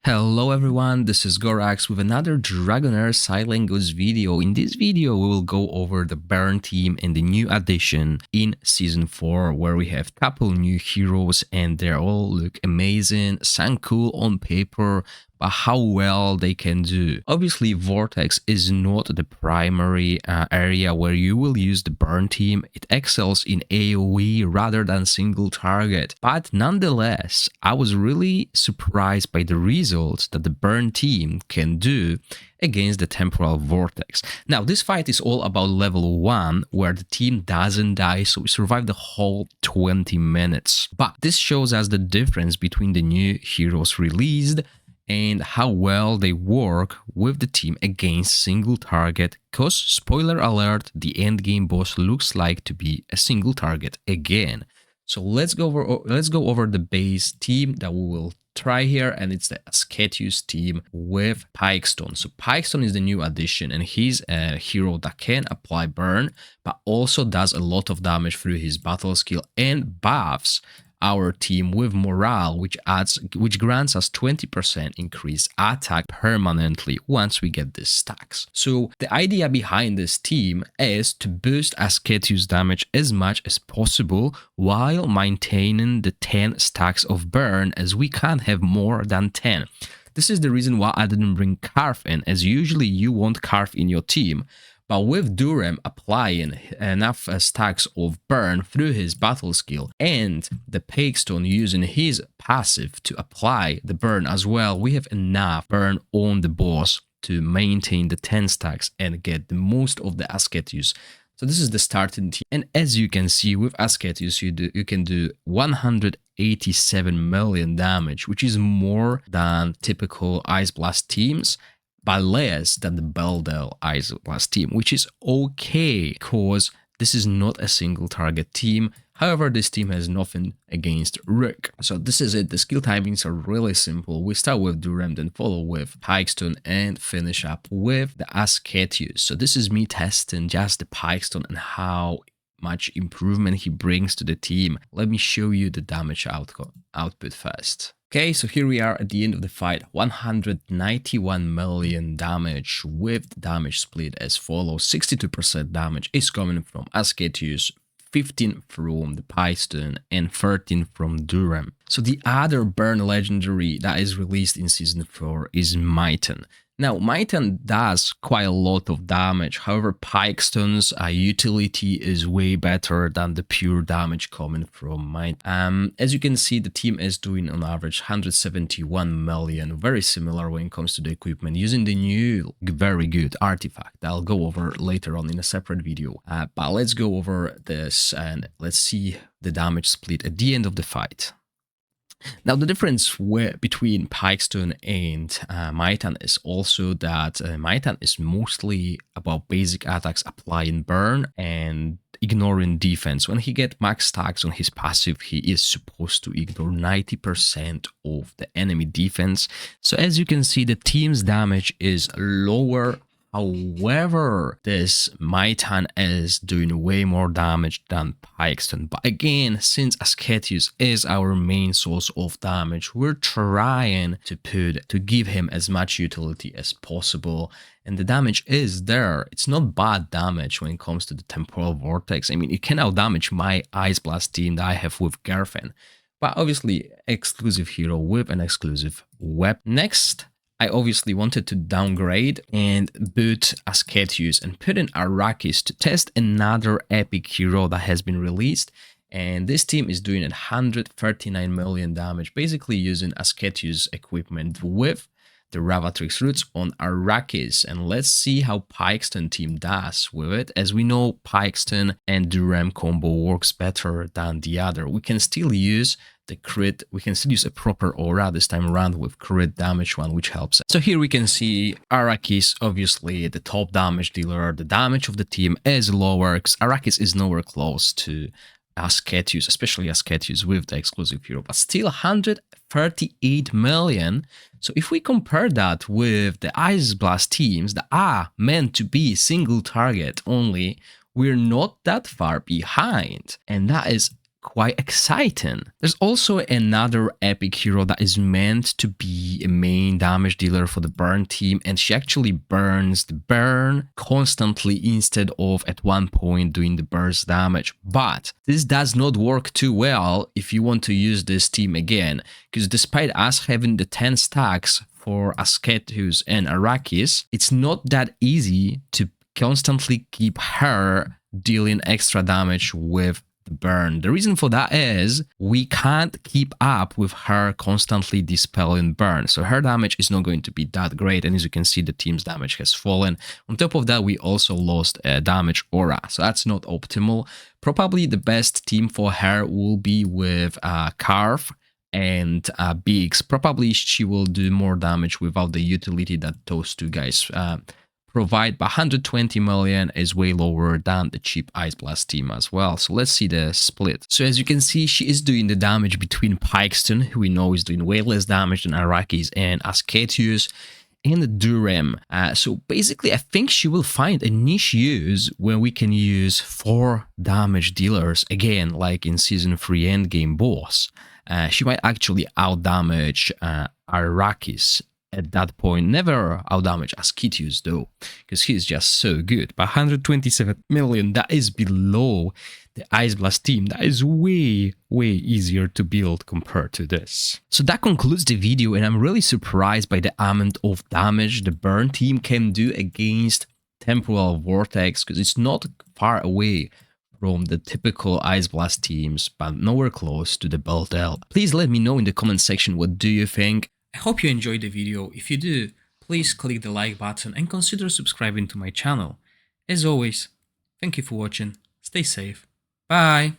Hello everyone, this is Gorax with another DragonHeir Silent Goods video. In this video, we will go over the Burn team and the new addition in Season 4, where we have couple new heroes and they all look amazing, sound cool on paper, but how well they can do. Obviously, Vortex is not the primary area where you will use the Burn team. It excels in AoE rather than single target. But nonetheless, I was really surprised by the results that the Burn team can do against the Temporal Vortex. Now, this fight is all about level 1, where the team doesn't die, so we survive the whole 20 minutes. But this shows us the difference between the new heroes released and how well they work with the team against single target, cause spoiler alert, the endgame boss looks like to be a single target again. So let's go over the base team that we will try here, and it's the Ascetius team with Pikestone. So Pikestone is the new addition, and he's a hero that can apply burn, but also does a lot of damage through his battle skill and buffs our team with morale, which grants us 20% increased attack permanently once we get these stacks. So the idea behind this team is to boost Ascetius damage as much as possible while maintaining the 10 stacks of burn, as we can't have more than 10. This is the reason why I didn't bring Carve in, as usually you want Carve in your team. But with Durham applying enough stacks of burn through his battle skill and the Pikestone using his passive to apply the burn as well, we have enough burn on the boss to maintain the 10 stacks and get the most of the Ascetius. So this is the starting team, and as you can see with Ascetius, you can do 187 million damage, which is more than typical Ice Blast teams, but less than the Beldel Ice Blast team, which is okay because this is not a single target team. However, this team has nothing against Rook. So this is it. The skill timings are really simple. We start with Durham, then follow with Pikestone, and finish up with the Ascetius. So this is me testing just the Pikestone and how much improvement he brings to the team. Let me show you the damage output first. Okay, so here we are at the end of the fight, 191 million damage with the damage split as follows. 62% damage is coming from Ascetius, 15 from the Pikestone, and 13 from Durham. So the other burn legendary that is released in Season 4 is Mitren. Now, Mitren does quite a lot of damage, however, Pikestone's utility is way better than the pure damage coming from Mitren. As you can see, the team is doing on average 171 million, very similar when it comes to the equipment, using the new very good artifact that I'll go over later on in a separate video. But let's go over this and let's see the damage split at the end of the fight. Now, the difference between Pikestone and Mitren is also that Mitren is mostly about basic attacks applying burn and ignoring defense. When he gets max stacks on his passive, he is supposed to ignore 90% of the enemy defense. So as you can see, the team's damage is lower. However, this Mitren is doing way more damage than Pikestone. But again, since Ascetius is our main source of damage, we're trying to give him as much utility as possible. And the damage is there. It's not bad damage when it comes to the Temporal Vortex. I mean, it can outdamage my Ice Blast team that I have with Garfen. But obviously, exclusive hero with an exclusive weapon. Next, I obviously wanted to downgrade and boot Ascetius and put in Aris to test another epic hero that has been released. And this team is doing 139 million damage, basically using Ascetius equipment with the Ravatrix roots on Aris. And let's see how Pikestone team does with it. As we know, Pikestone and Durham combo works better than the other. We can still use the crit, we can still use a proper aura this time around with crit damage one, which helps. So here we can see Aris, obviously the top damage dealer. The damage of the team is lower because Aris is nowhere close to Ascetius, especially Ascetius with the exclusive hero, but still 138 million. So if we compare that with the Ice Blast teams that are meant to be single target only, we're not that far behind, and that is quite exciting. There's also another epic hero that is meant to be a main damage dealer for the burn team, and she actually burns the burn constantly instead of at one point doing the burst damage. But this does not work too well if you want to use this team again, because despite us having the 10 stacks for Ascetius and Arakis, it's not that easy to constantly keep her dealing extra damage with the burn. The reason for that is we can't keep up with her constantly dispelling burn, so her damage is not going to be that great, and as you can see, the team's damage has fallen. On top of that, we also lost a damage aura, so that's not optimal. Probably the best team for her will be with Carve and Biggs. Probably she will do more damage without the utility that those two guys provide, but 120 million is way lower than the cheap Ice Blast team as well. So let's see the split. So as you can see, she is doing the damage between Pikestone, who we know is doing way less damage than Arakis, and Ascetius and Durham. So basically, I think she will find a niche use where we can use 4 damage dealers, again, like in Season 3 endgame boss. She might actually outdamage Arakis at that point, never outdamage Ascetius though, because he's just so good. But 127 million, that is below the Ice Blast team. That is way easier to build compared to this. So that concludes the video, and I'm really surprised by the amount of damage the burn team can do against Temporal Vortex, because it's not far away from the typical Ice Blast teams, but nowhere close to the Beltel. Please let me know in the comment section, what do you think? I hope you enjoyed the video. If you do, please click the like button and consider subscribing to my channel. As always, thank you for watching, stay safe, bye!